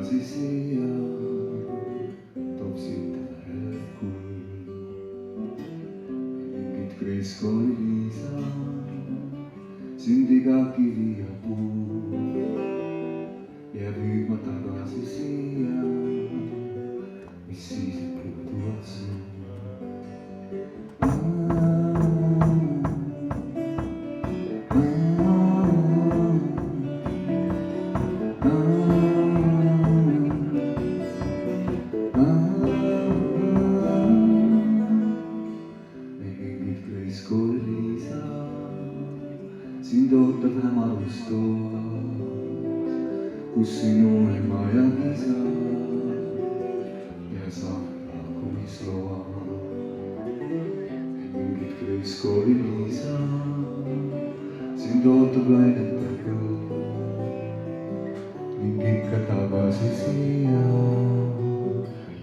tagasi siia, toob siit tähed kuld. Mingid kreiskooli liisa, sündiga kivi ja puu. Jääb hüüdma tagasi siia, mis siis, et puutuvad suu. Sind ootab hämarustoas, kus sinu ema ja isa ja saab lahkumisloa. Mingid kreiskooli liisa, sind ootab lainetav kõõl ning ikka tagasi siia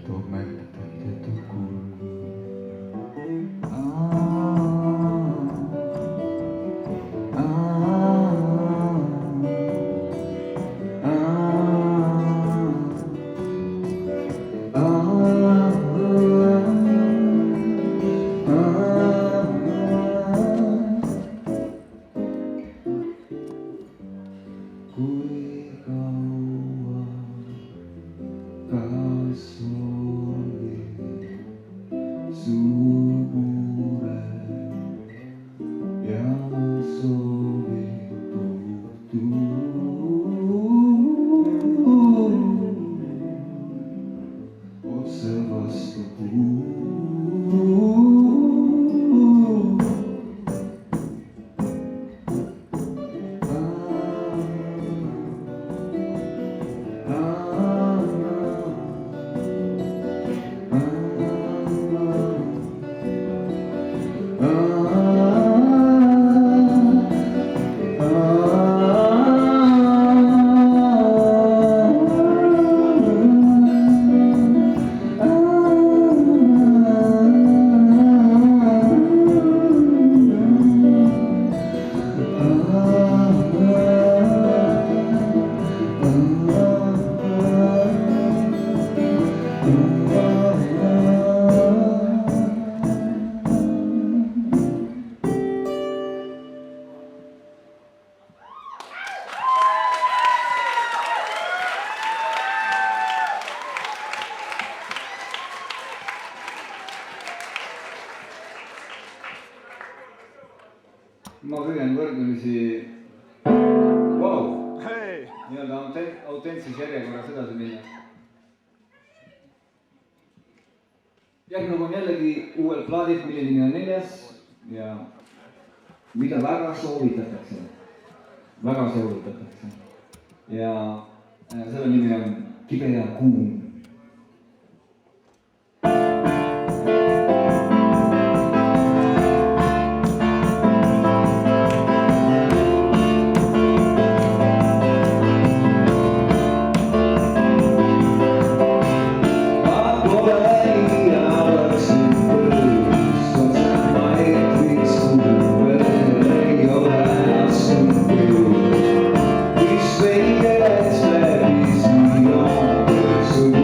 toob mängu täidetud kuld. Kui kaua ka soovib su mure ja soovib puhtuu otse vastu puu. Ma püüan võrdlemisi nii-öelda autentses järjekorras edasi minna. Järgneb on jällegi uuel plaadid, mille nimi on 4 ja mida väga soovitatakse. Väga soovitatakse. Ja selle nimi on Kibe ja kuum. So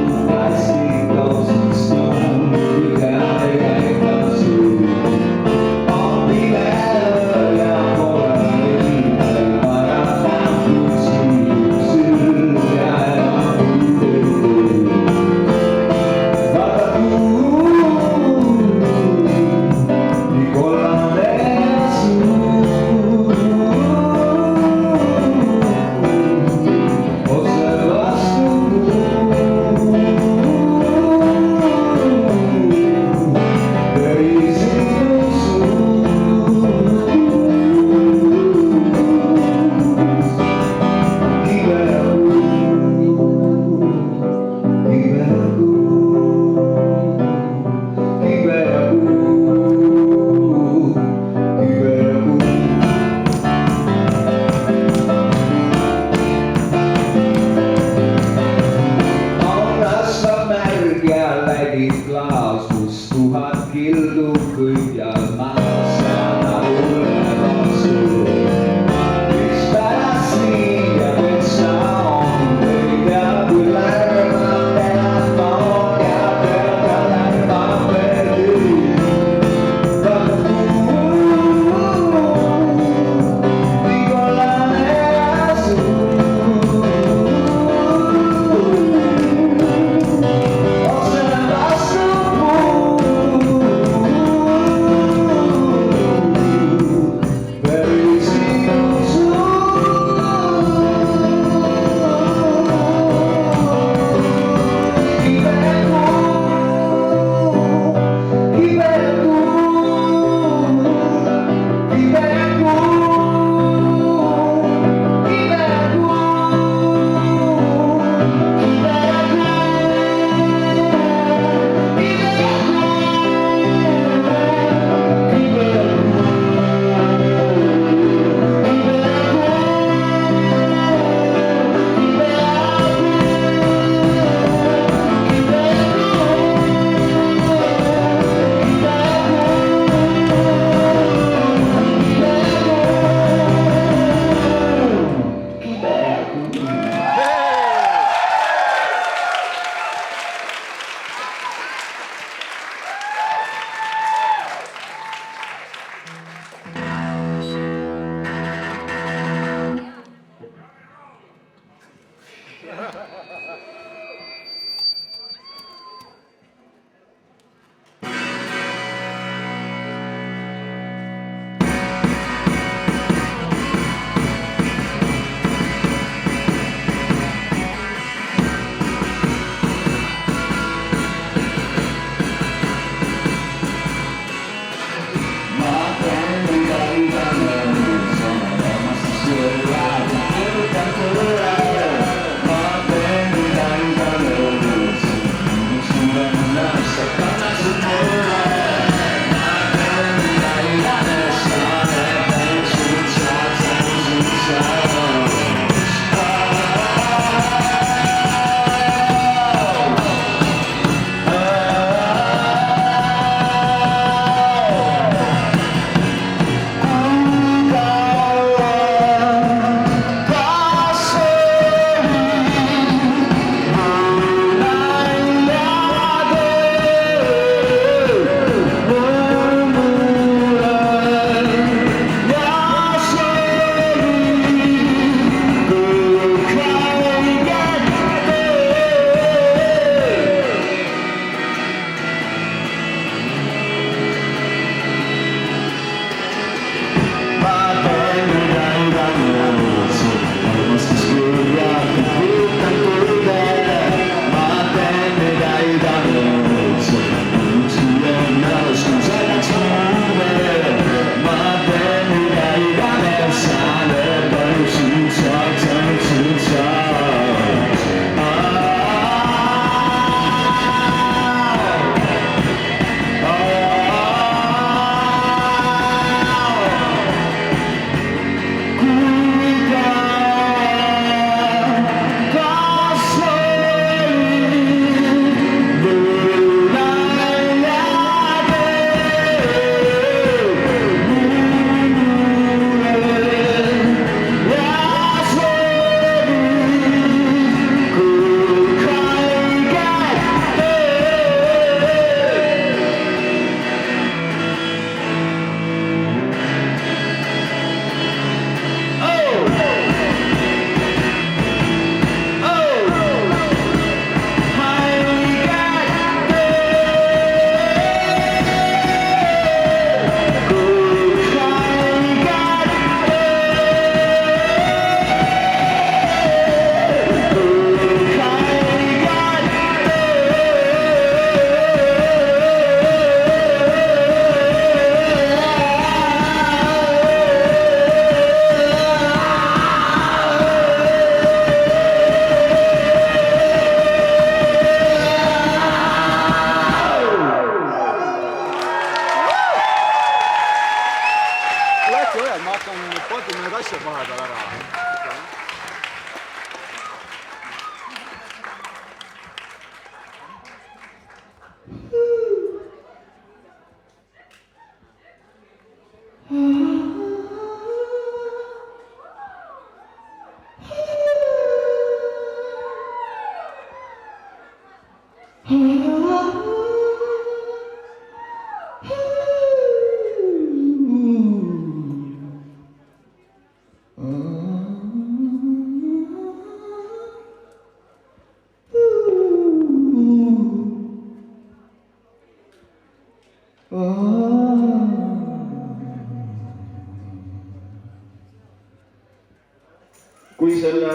kui selle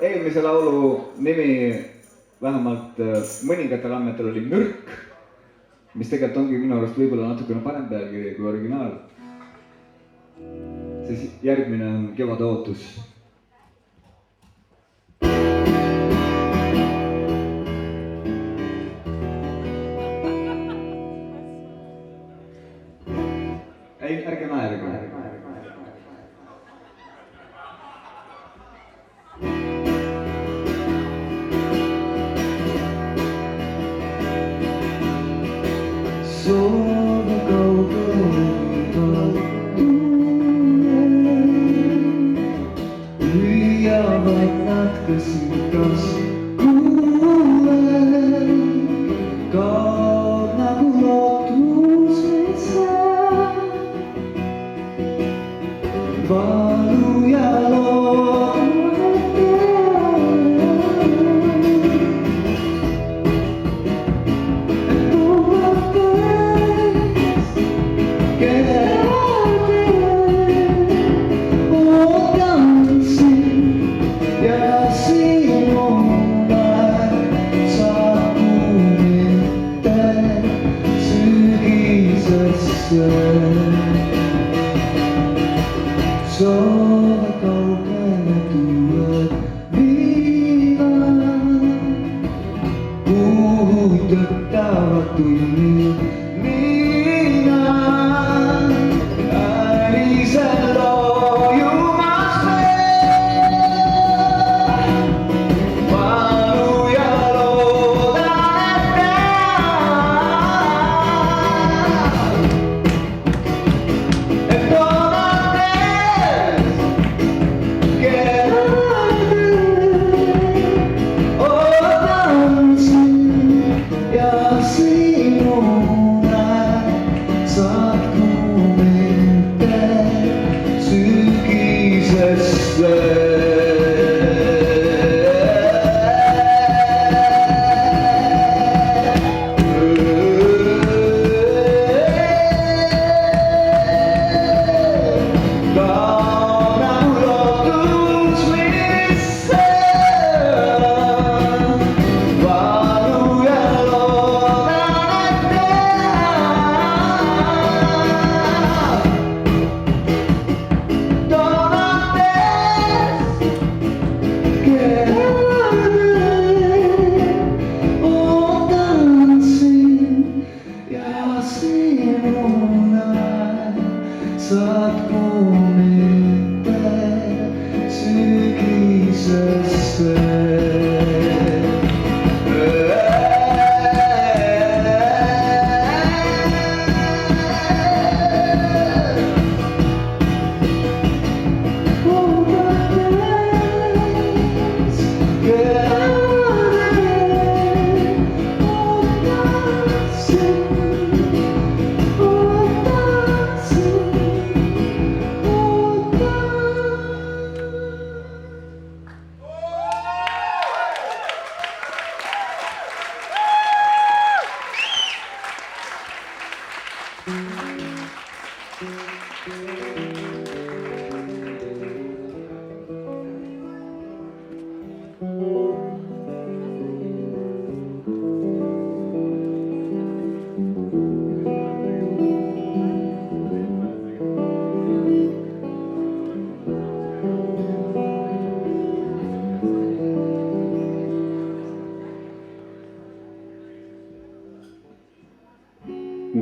eelmise laulu nimi vähemalt mõningatel andmetel oli Mürk, mis tegelikult ongi minu arust võib-olla natukene parem pealkiri kui originaal, siis järgmine on Kevade ootus. Ei, ärge naerge. Soove kaugel hüüavad nad kas igas kuule, kaob nagu lootus metsa. Valu ja loodu, et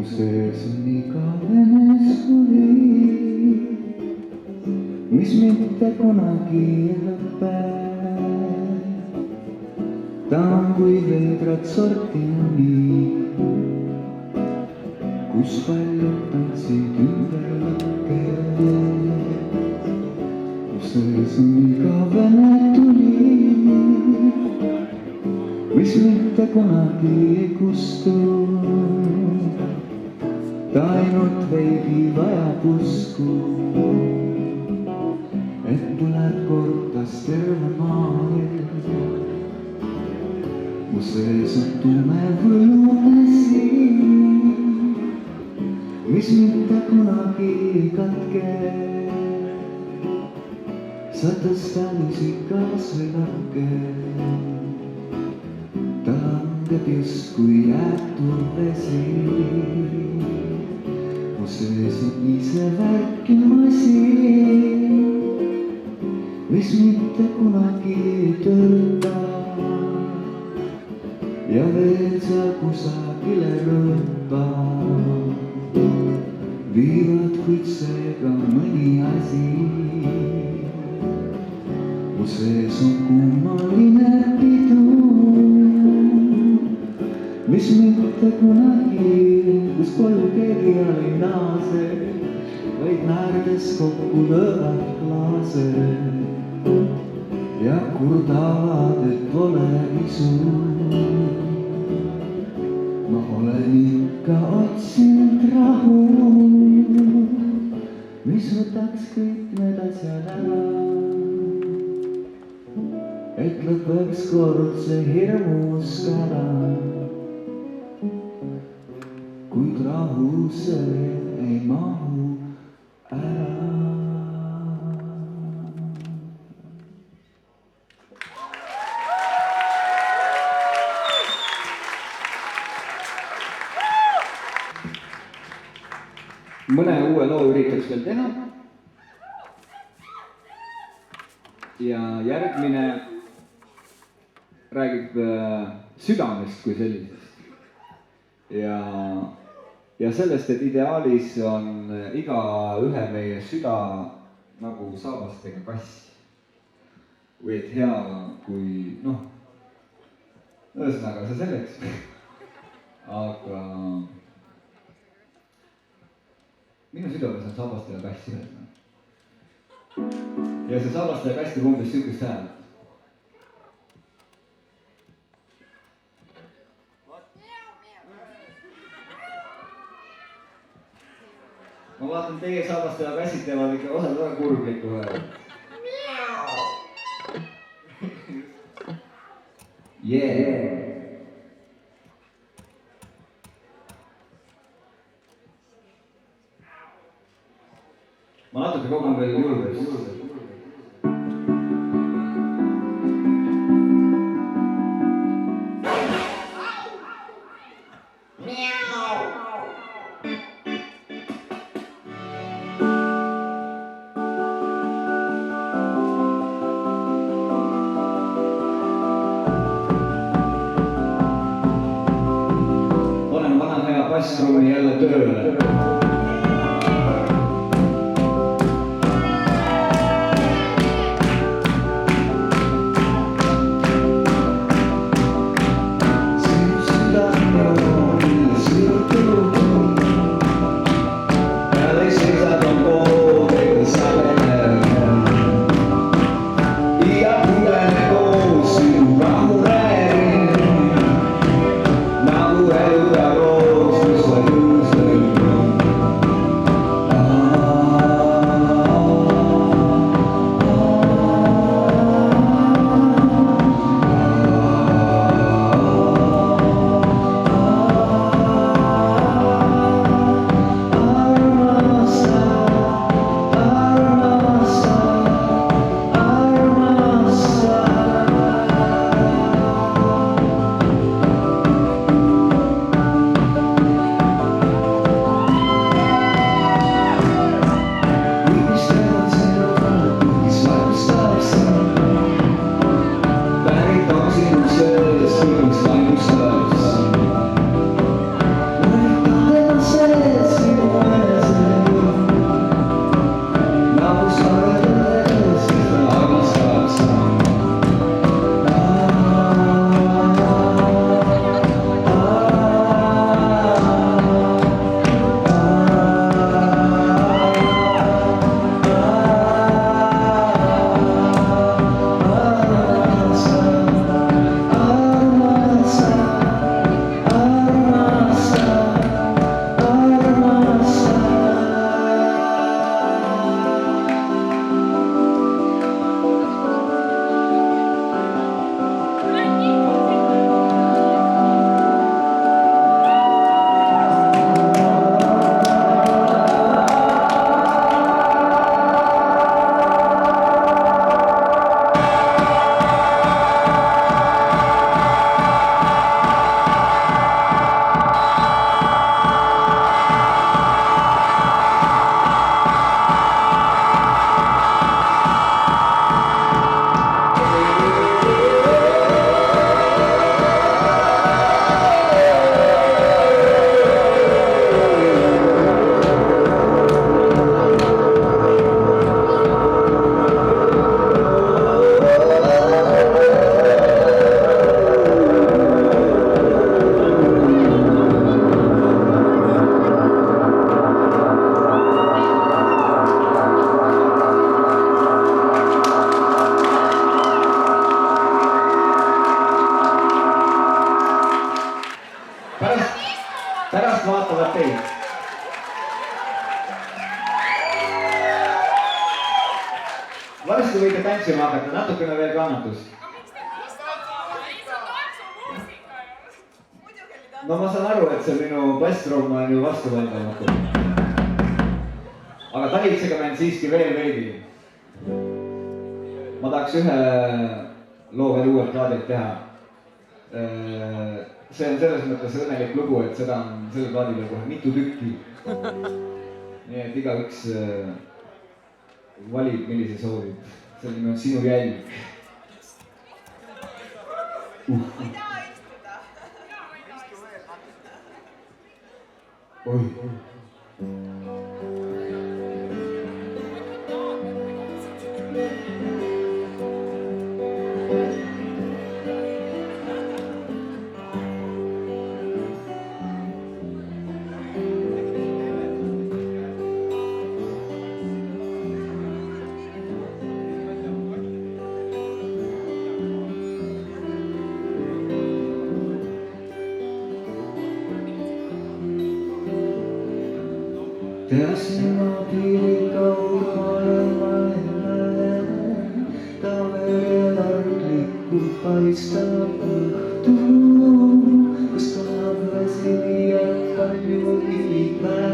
mu sees on igavene suvi, mis mitte kunagi ei lõpe. Ta on kui veedrat sorti uni, kus paljud tantsid ümber lakke. Mu sees on igavene tuli, mis mitte kunagi ei kustu. Ta ainult veidi vajab usku, et tuleb kordas terve maailm. Mu sees on tume võlune siin, mis mitte kunagi ei katke. Sa tõstad isikas või lakke, ta langeb justkui jäetud vesi. Mu sees on ise värkimasin, mis mitte kunagi ei tööta. Ja veel seal kusagile rõõmba viivad, kuid seega mõni asi. Mu sees on kummaline pidu, mis mitte kunagi, kus koju keegi ei naase, vaid naerdes kokku löövad klaase ja kurdavad, et pole isu. Ma olen ikka otsinud rahu, mis võtaks kõik need asjad ära, et lõpeks kord see hirmus kära. Kuid rahu see ei mahu ära. Mõne uue loo üritaks veel teha. Ja järgmine räägib südamest kui sellisest. Ja sellest, et ideaalis on iga ühe meie süda nagu saabastega kass. Või et hea, kui ühesõnaga see selleks. Aga minu südames on saabastega kass ühesõnaga. Ja see saabastega kass teeb umbes sihukest häält. Ma vaatan, teie saabastega kassid teevad ikka osad väga kurblikku häält. Yeah! Ma natuke kogun veel julgust. Panen vana hea basstrummi jälle tööle. võite tantsima hakata, natukene veel kannatus. No ma saan aru, et see minu basstromm on ju vastuvaldamatu. Aga talitsega mänd siiski veel veidi. Ma tahaks ühe loo veel uuelt plaadilt teha. See on selles mõttes õnnelik lugu, et seda on selle plaadile kohe mitu tükki. Nii et igaüks valib, millise soovib. See nimi on Sinu jälg. Oi. Teasin ma piiri kaugale maailmale, ta veel arglikult paistab õhtu, kus kannab väsi liialt palju ilme,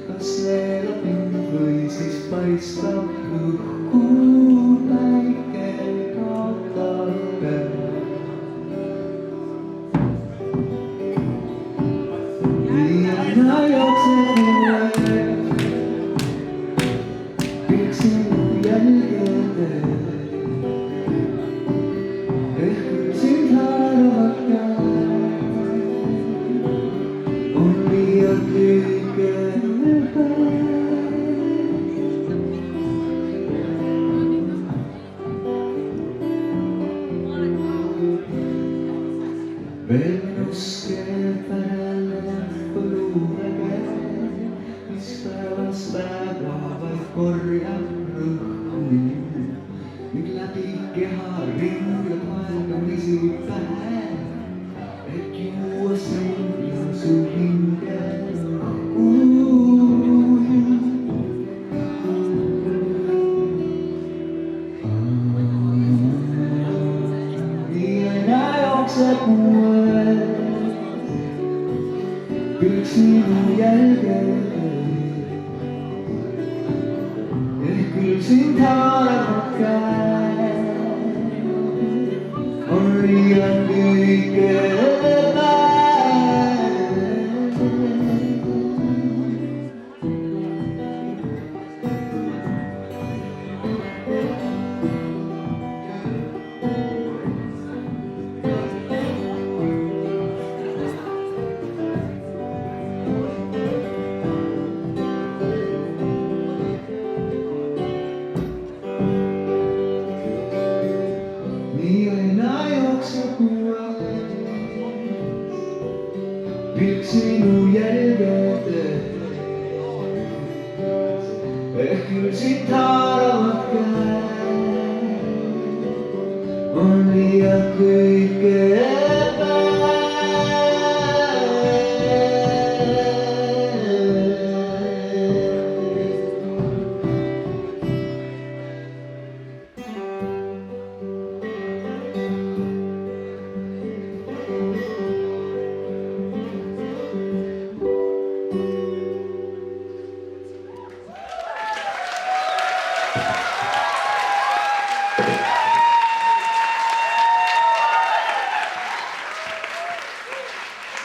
kas neelab mind või siis paistab õhku, päike kaotab peale. Nii aina jookseb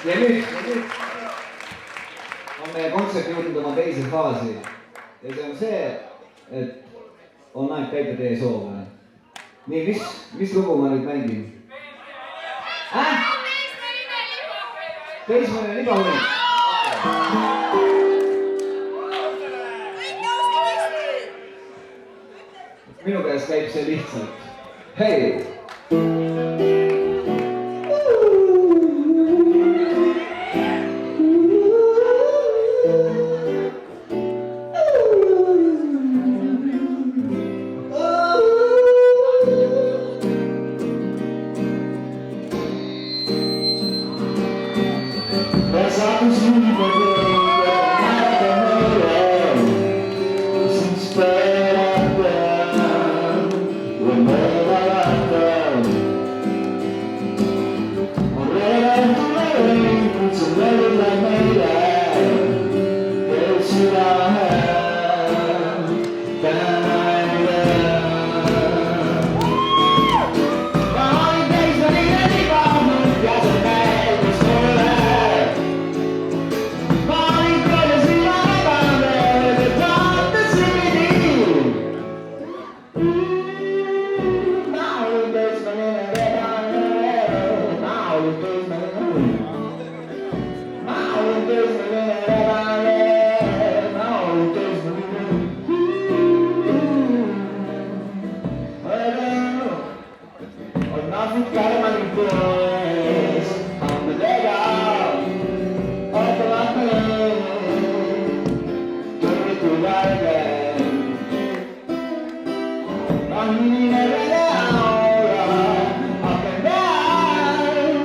Ja nüüd on meie kontsert jõudnud oma teise faasi ja see on see, et on aeg täita teie soove. Nii, mis lugu ma nüüd mängin? Teismeline libahund. Minu käes käib see lihtsalt. Hei! Africano manipulates on the leg of the line. Don't do that again. I'm never down, up and down,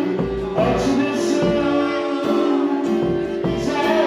up to the sun. Say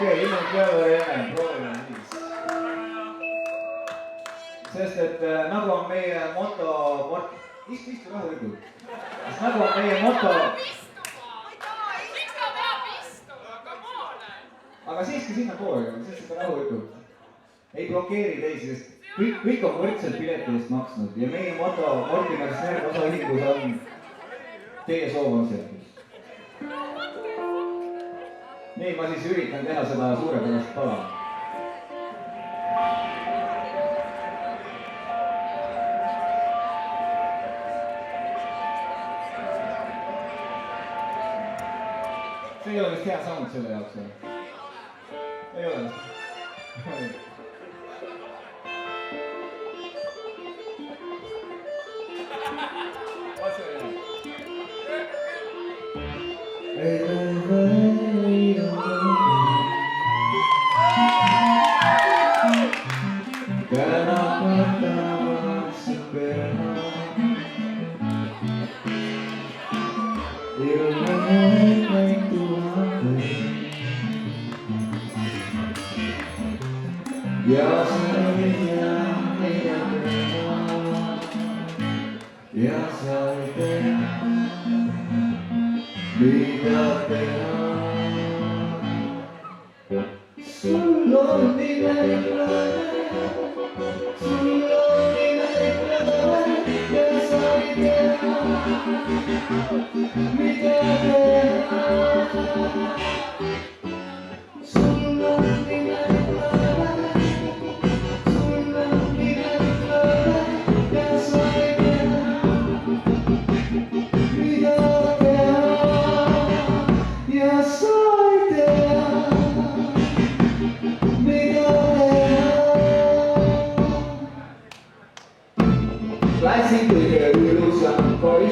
okei, ilmselt peale enne, proovime siis. Sest et nagu on meie moto, istu rahulikult. Sest nagu on meie moto. Aga siiski sinna poole, sest et rahulikult. Ei blokeeri teisi, sest kõik on võrdselt pileti eest maksnud ja meie moto Mortimer Snerd osaühingus on teie soov on seotud. Nii, ma siis üritan teha seda suurepärast pala. See ei ole vist hea sound selle jaoks või? Ei ole vist?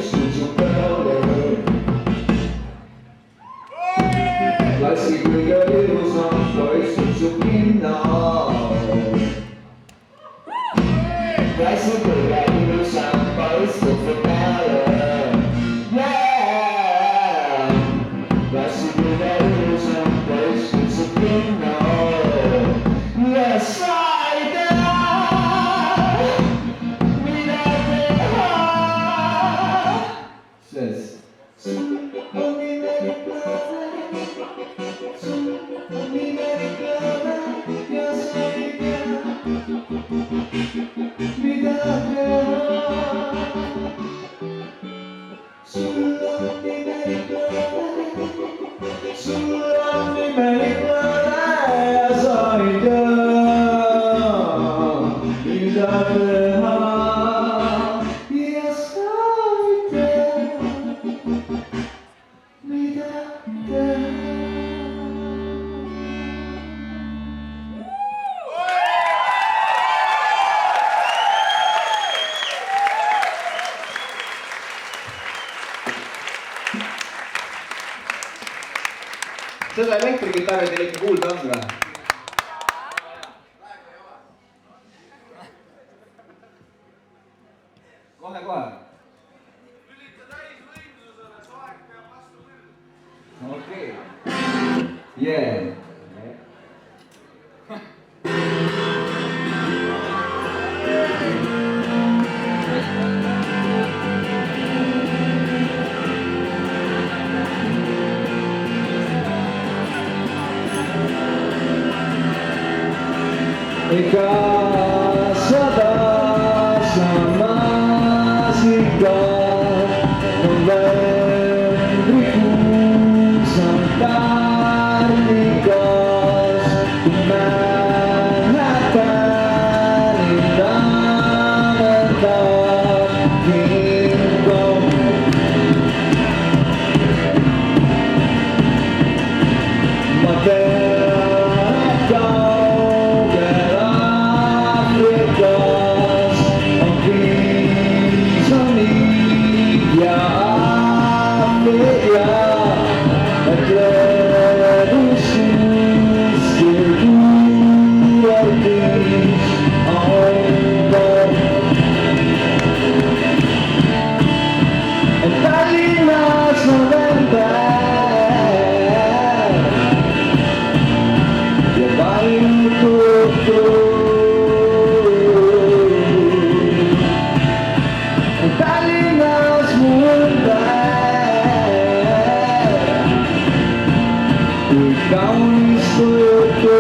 istud su peale. Klassi kõige ilusam poiss on su pinnal. Klassi kõige ilusam poiss on su peale. Klassi kõige ilusam poiss on su pinnal. Ja sa ei tea, mida teha, sest sul on imelik laade. Sul on imelik laade ja sa ei tea, mida teha. Sul on imelik laade, sul on imelik laade ja sa ei tea, mida teha. Ja sa ei tea, mida teha. Seda elektrikitarri teil ikka kuulda on või? Kohe. Lülita täisvõimsusele, soeg peab vastu võrd. Okei. Yeah. Ika sada samas ikat novembrikuus on tarnikas, kui Manhattani tammendab kingom. Ma tean, et kaugel Afrikas on piisonid ja ahvid ja et lõõdus kuskil kuuerdis on. Et Tallinnas november ja vaimututu. Tallinnas mul päev, kui kaunis kujutu.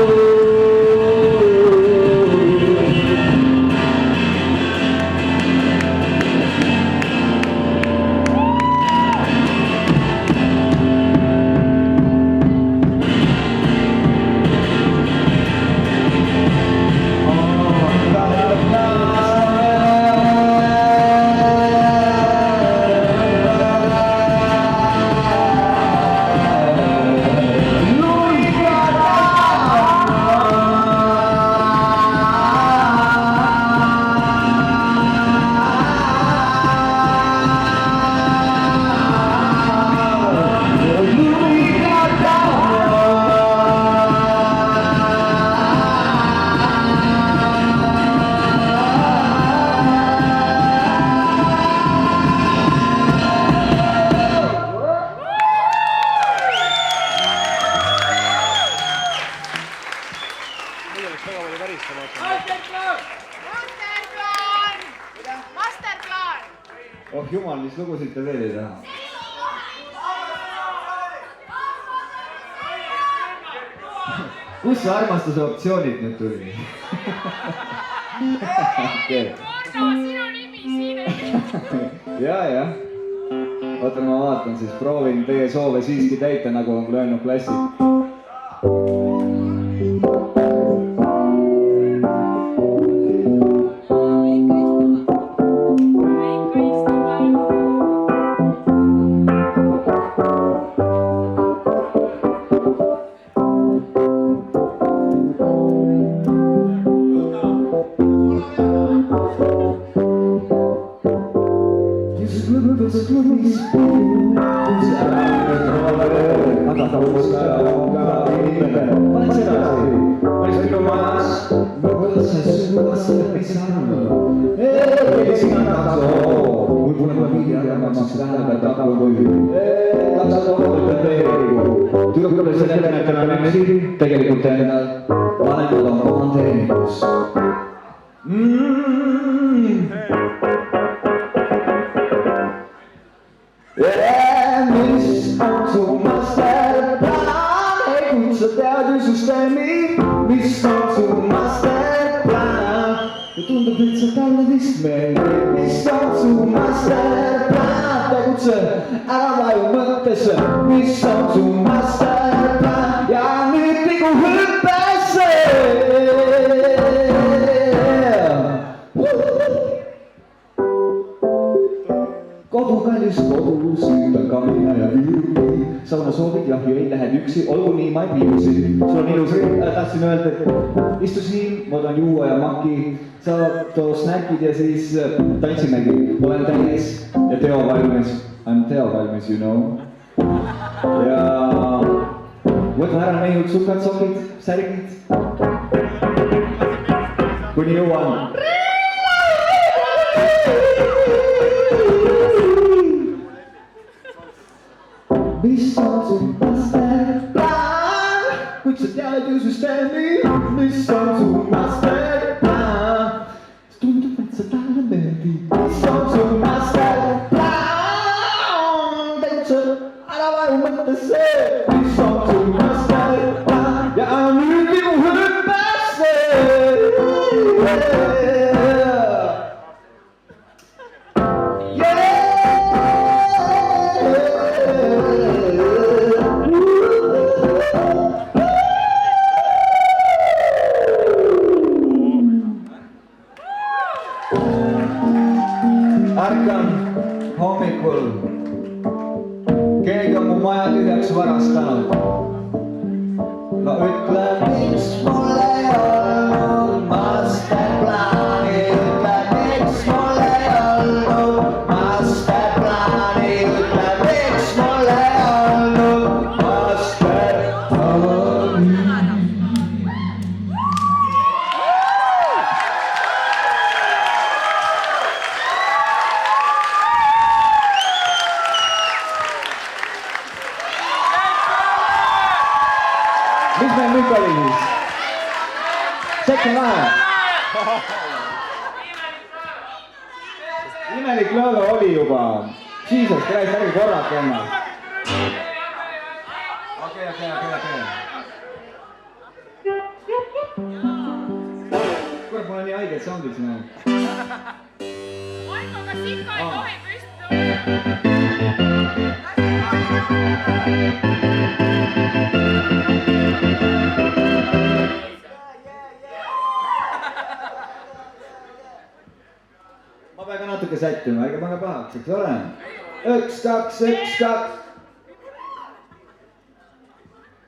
Oh jumal, mis lugusid te veel ei taha? Kus see armastuse optsioonid nüüd tuli? Sinu nimi siin ei. Ja. Oota, ma vaatan siis, proovin teie soove siiski täita, nagu on öelnud Klassi. see tähendab, et hakkab kui lapsed ootavad veelingu. Tüdrukule sellega, et tal on üksi, tegelikult endal vanemad on komandeeringus. Mis on su masterplaan? Ei kutsa teadussüsteemi, mis on su masterplaan? Ja tundub, et see talle vist meeldib, mis on su masterplaan? Tegutse ära vaju mõttesse, mis on su masterplaan? Ja nüüd ligu hüppesse! Kodu kallis kodu, süüd on kamina ja viirugi. Sauna soovid, jahju ei lähed üksi, olgu nii, ma ei piirusi. Sul on ilus rõõm, tahtsin öelda, et istu siin, ma tahan juua ja maki. Sa too snäkid ja siis tantsimegi. Olen täis ja Teo valmis. I'm Teo valmis, you know. Ja võtma ära neiud, sukad, sokid, särgid. Kuni jõuan. Mis on su masterplaan? Kuid sa tead ju süsteemi, mis on su masterplaan? Tundub, et sa talle meeldib, mis on su masterplaan? Tegutse ära vaju mõttesse, mis on su masterplaan? Ja nüüd ligu hüppesse! Ärkan hommikul, keegi on mu maja tühjaks varastanud. No ütle, miks mul ei olnud masterplaani, ütle, miks mul ei olnud masterplaani, ütle, miks mul ei olnud masterplaani. Mis meil nüüd oli siis? Sekka vähe. Imelik lõõga oli juba. Jesus Christ, ärge korrake enne. Okei. Kurat, mul on nii haiged soundid siin olnud. Aiko, kas ikka ei tohi püsti tõusta? Ma pean ka natuke sättima, ärge pange pahaks, eks ole? 1, 2, 1, 2.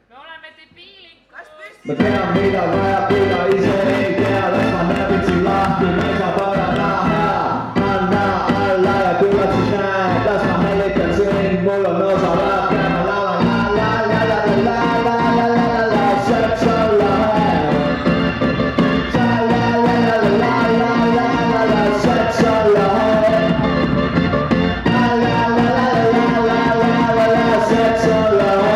Me oleme debiilid. Ma tean, mida vajab, kui ta ise ei tea. Las ma näbin siin lahti, meil saab olema hea. Anna alla ja küllap siis näed. Las ma hellitan sind, mul on osa vaata. Ma laulan la, seks on lahe. Seks on lahe. Seks on lahe.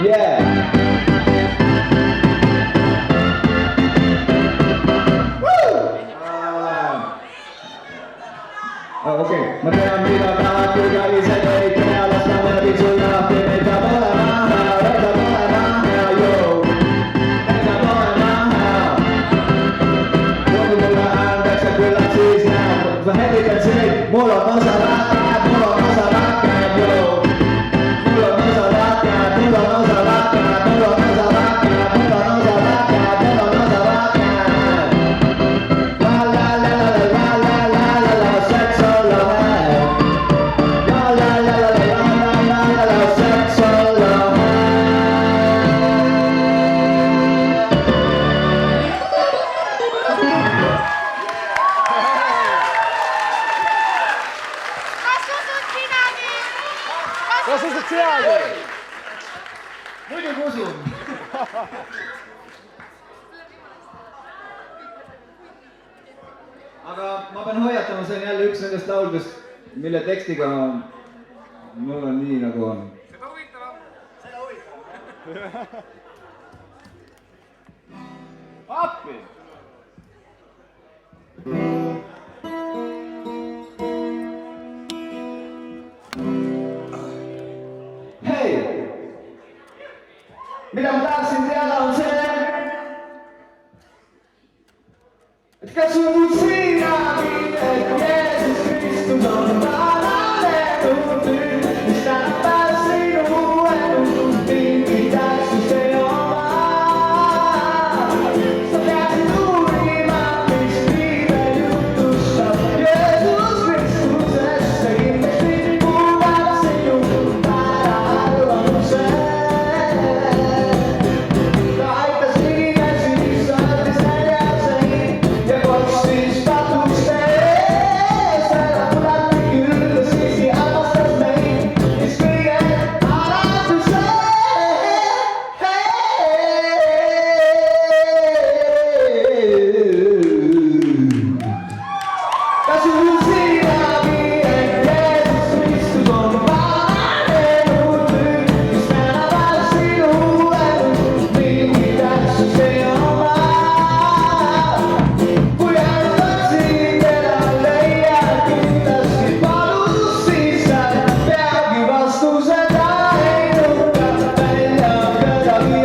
Yeah. Okei, ma tean, mida tahad, kui kallised ei tea, las ma läbi sul lahti, meil saab olema hea, meil saab olema hea, joo. Meil saab olema hea. Tundub mulle andeks ja küllap siis näeb, ma hellitan sind, mul on osa lahked, mul on osa lahked, joo. Mul on osa lahked, mul on osa lahked, mul on osa lahked, mul on osa lahked, mul on osa lahked. Seks on lahe. Seks on lahe. Kas usud sinagi? Muidugi usun. aga ma pean hoiatama, see on jälle üks nendest lauldest, mille tekstiga mul on nii nagu on. Seda huvitavam. Appi! Hei! Mida ma tahaksin teada on see, et kas sul siinagi, et Jeesus Kristus on vananenud nüüd, mis tänapäeval sinu elu mingi tähtsust ei oma. Sa peaksid uurima, mis viimel jutustab Jeesus Kristusest, see kindlasti kuulab sinu päraarvamuse. Ta aitas inimesi, sõdis näljaseid ja kostis patuste ees, ära tulati küll, ta siiski armastas meid, mis kõige alatuse. Kas sul siinagi, et Jeesus Kristus on vananenud nüüd, mis tänapäeval sinu elu mingi tähtsust ei oma? Kui ainult otsid, teda leiad kindlasti palus, siis sa peagi vastused ainuka välja kedagi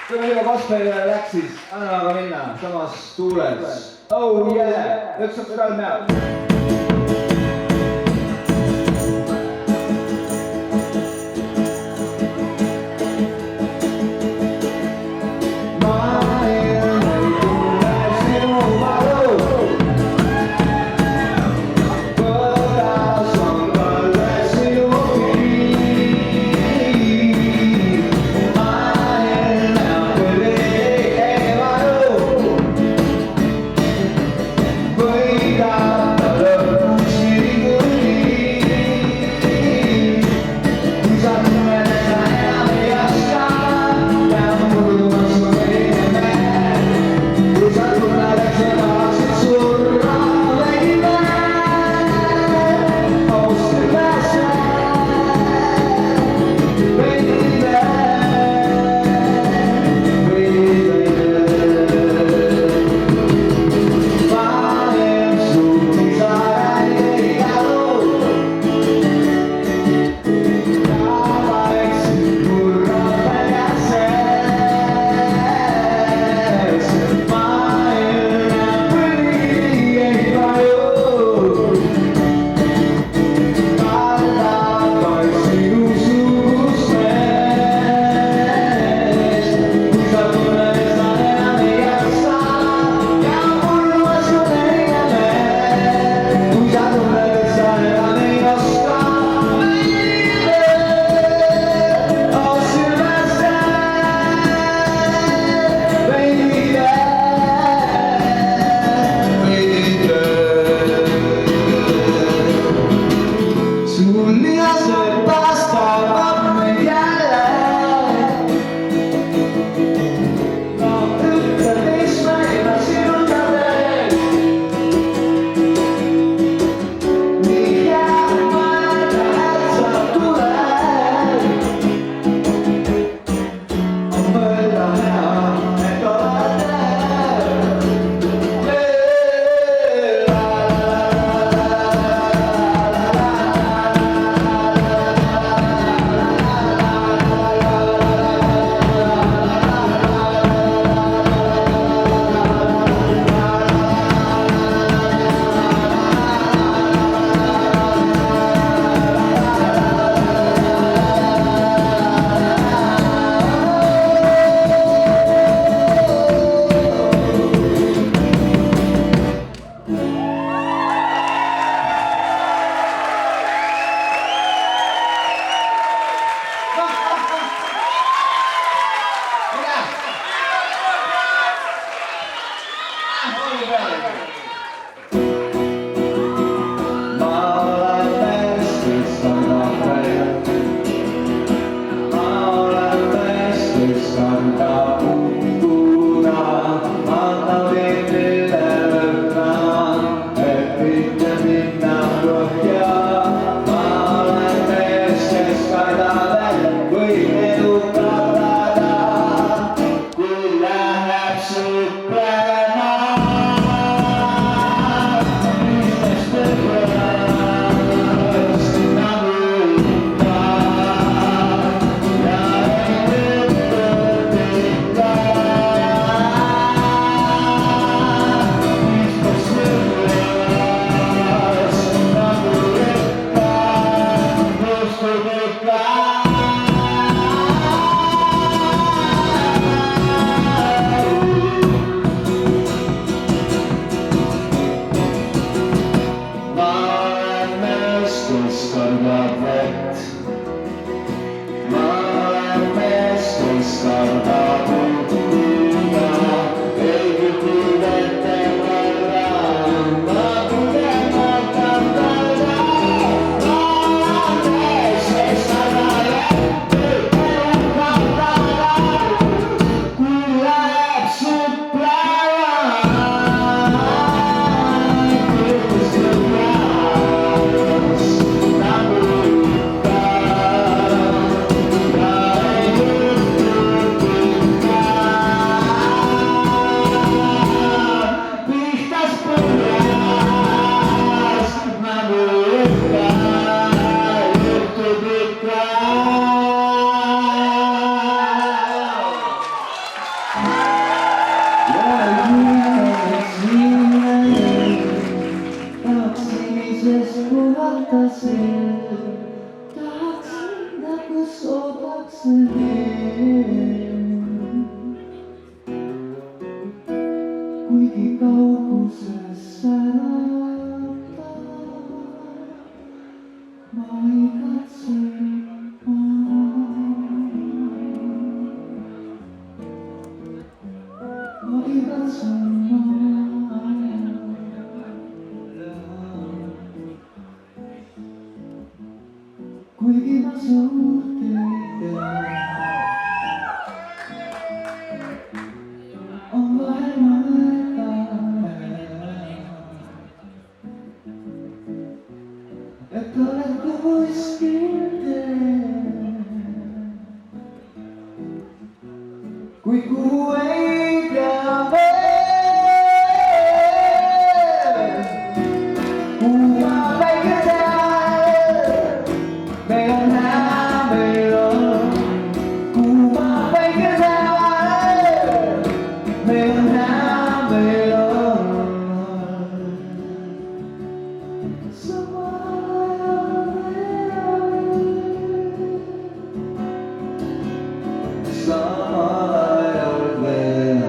kui meil juba gospelile läks, siis anna aga minna samas tuules. Oh yeah, üks saab ka näha. Võidab ta lõpuks. Ikuses puhatasin, tahtsin nagu soodaksin kuigi kauguses särata, ma igatsen ma igatsen kuigi ma suurt ei tea, on vahel mõelda, et olen kuskil teel, kuid kuhu ei tea veel, kuuma päikese all meil on hea, meil on kuuma päikese all meil on hea, meil on samal ajal veel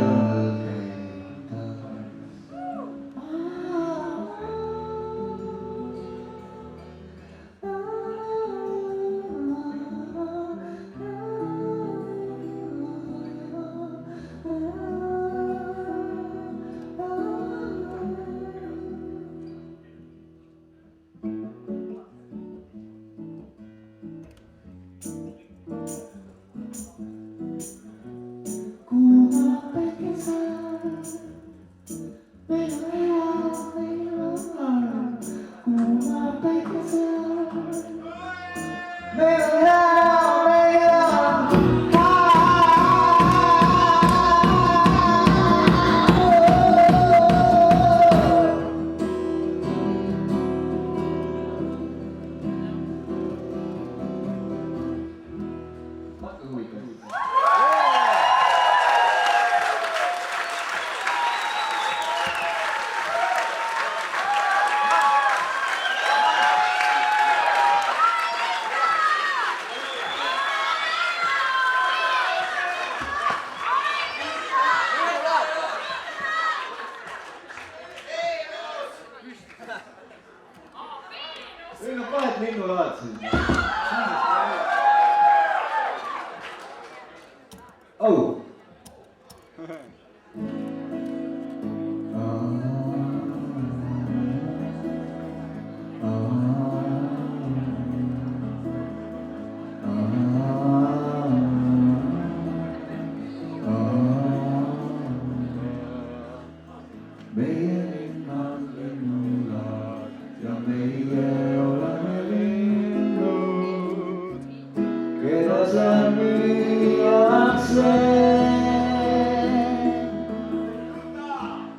kuuma päikese all meil on hea, meil on kuuma päikese all meil on hea, meil on hakka huvitav. Meil on kahed linnulaad siin. Oh. Meie linn on linnulaad ja meie oleme linnud, keda seal müüakse.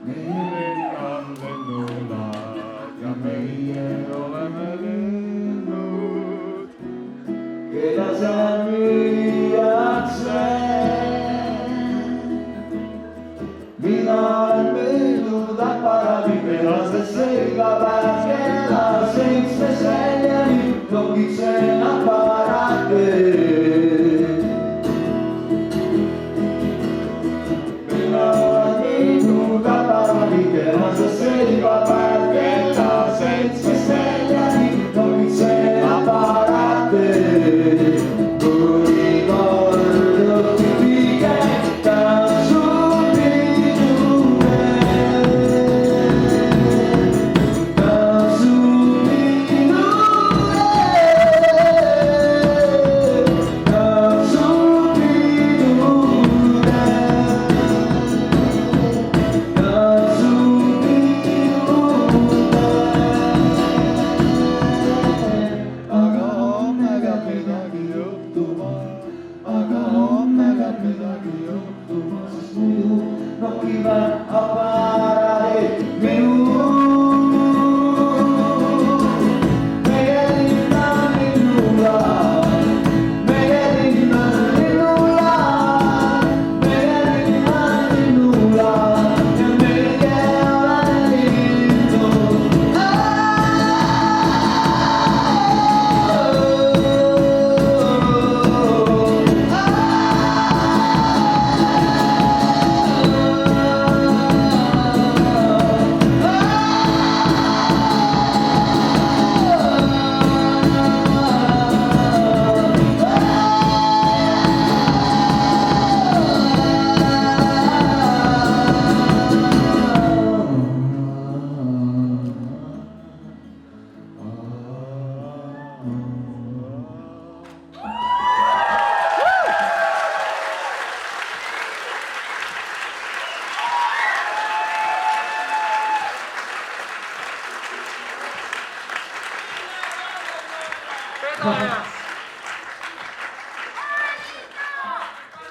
Meie linn on linnulaad ja meie oleme linnud, keda seal müüakse. Mina olen müünud aparaadi tehasesse iga päev kella 7.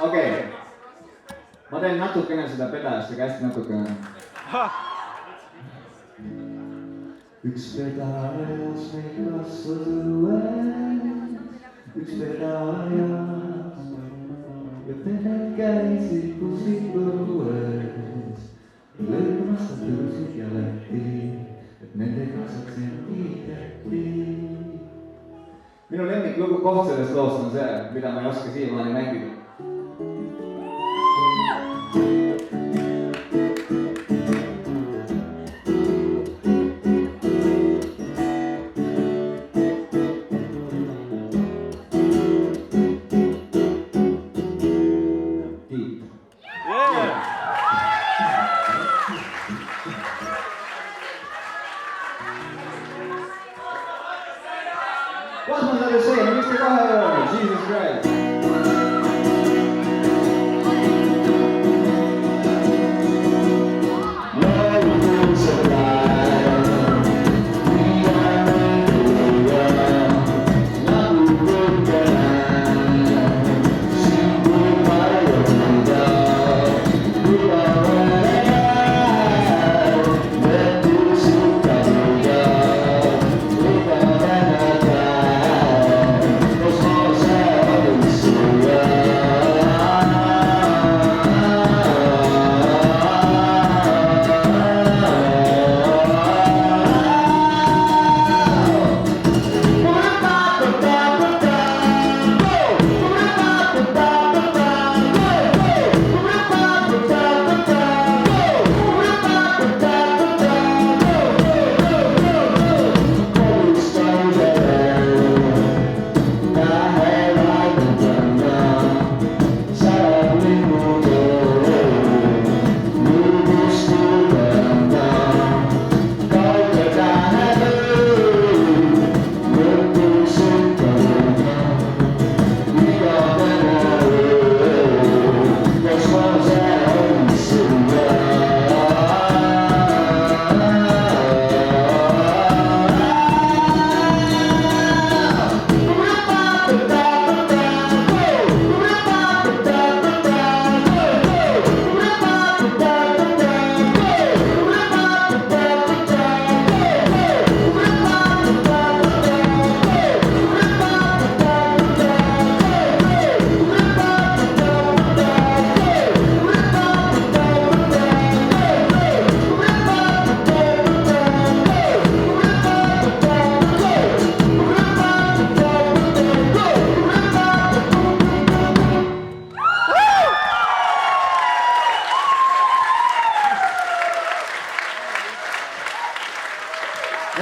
okei. Ma teen natukene seda pedalist, aga hästi natukene. Üks pedal ajas meil kasvas õues, üks pedal ajas ja pered käisid bussid õues. Lõõmas nad tõusid ja lähti, et nendega saaks endideti. Minu lemmiklugu koht sellest loost on see, mida ma ei oska siiamaani mängida. What was I to say? Mr. Kahler, Jesus Christ.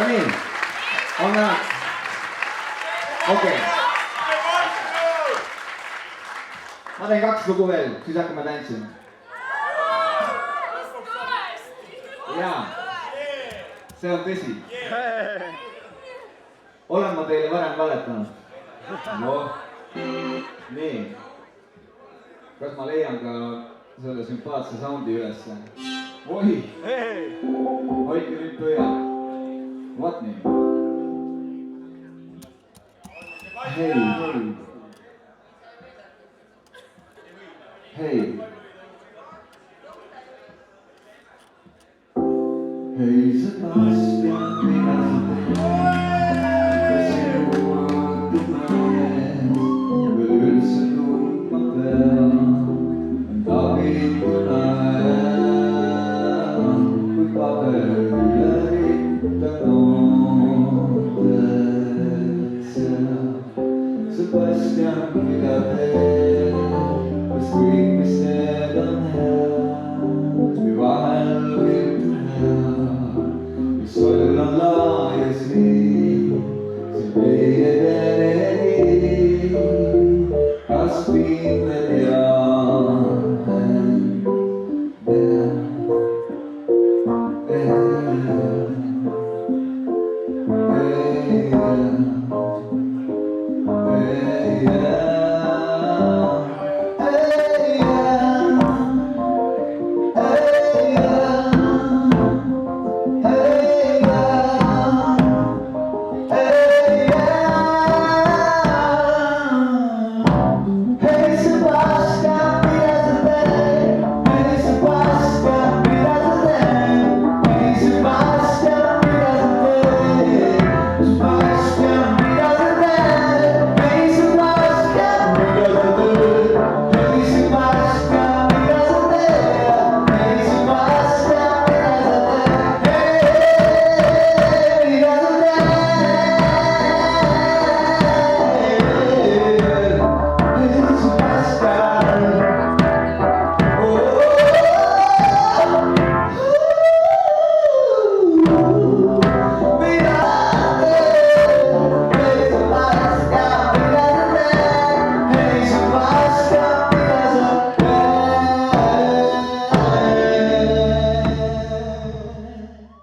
No nii, on okei. Ma teen 2 lugu veel, siis hakkame tantsima. Jaa, see on tõsi. Olen ma teile varem valetanud? Noh, nii. Kas ma leian ka selle sümpaatse soundi ülesse? Oi, hoidke nüüd pöial. What nii? Hei.